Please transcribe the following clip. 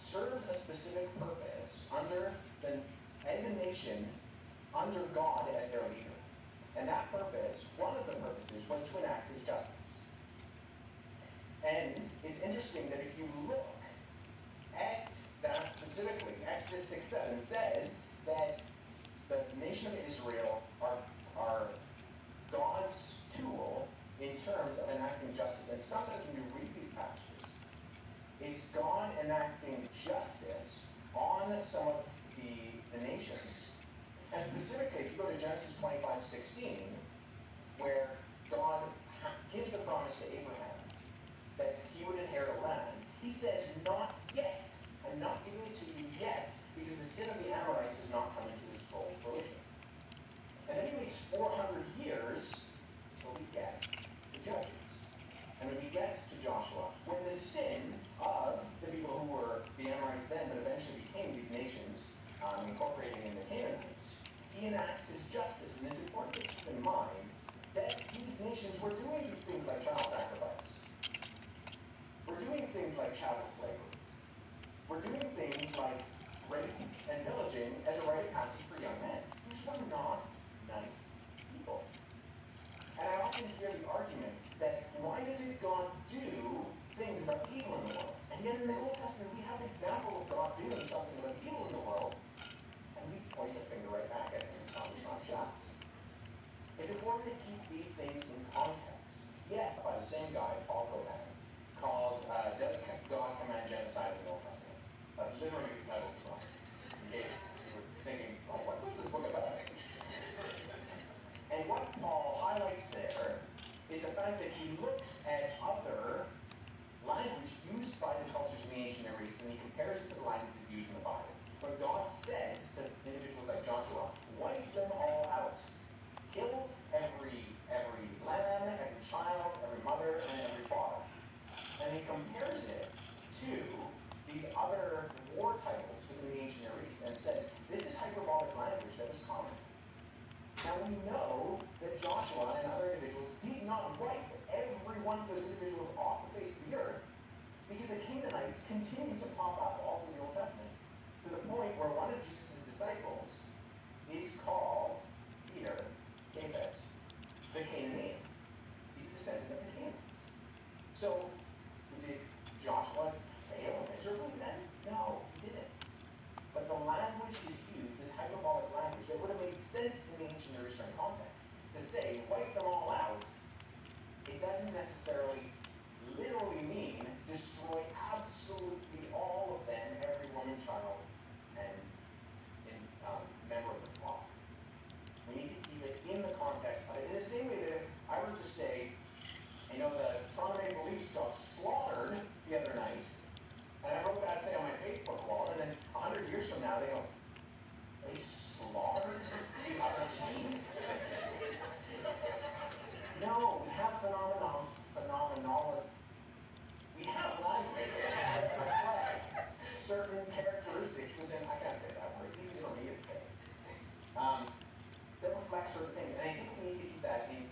served a specific purpose as a nation, under God as their leader. And that purpose, one of the purposes, was to enact his justice. And it's interesting that if you look at that specifically, Exodus 6:7 says that the nation of Israel are God's tool in terms of enacting justice. And sometimes when you read these passages, it's God enacting justice on some of the nations. And specifically, if you go to Genesis 25:16, where God gives the promise to Abraham that he would inherit a land, he says, not yet. I'm not giving it to you yet, because the sin of the Amorites has not come into its full fruition. And then he waits 400 years until we get to Judges. And when we get to Joshua, when the sin of the people who were the Amorites then, but eventually became these nations, incorporating in the Canaanites, he enacts his justice. And it's important to keep in mind that these nations were doing these things like child sacrifice. We're doing things like chattel slavery. We're doing things like rape and pillaging as a rite of passage for young men. These were not nice people. And I often hear the argument that why doesn't God do things about evil in the world? And yet in the Old Testament we have an example of God doing something about evil in the world, and we point the finger right back at him and tell him it's not just. It's important to keep these things in context. Yes, by the same guy, Paul Copan, called Does God Command Genocide in the Old Testament? That's literally the title of the book. In case you were thinking, oh, what's this book about? And what Paul highlights there is the fact that he looks at other language used by the cultures in the ancient Near East, and he compares it to the language used in the Bible. When God says to individuals like Joshua, wipe them all out. Kill every lamb, every child, every mother, and every father. And he compares it to these other war titles within the ancient Near East and says, this is hyperbolic language that was common. Now we know that Joshua and other individuals did not wipe every one of those individuals off the face of the earth, because the Canaanites continued to pop up all through the Old Testament, to the point where one of Jesus' disciples is called Peter, Cephas, the Canaan. He's a descendant of the Canaanites. So, did Joshua fail miserably then? No, he didn't. But the language is used, this hyperbolic language, that would have made sense in the ancient Near Eastern context. To say, wipe them all out, it doesn't necessarily literally mean destroy absolutely all of them, every woman, child, and member of the flock. We need to keep it in the context of it. In the same way that if I were to say, the Toronto Maple Leafs got slaughtered the other night, and I wrote that, say, on my Facebook wall, and then 100 years from now, they slaughtered the other team? No, we have phenomenology. We have language that reflects certain characteristics within, I can't say that word, easy for me to say, that reflect certain things. And I think we need to keep that in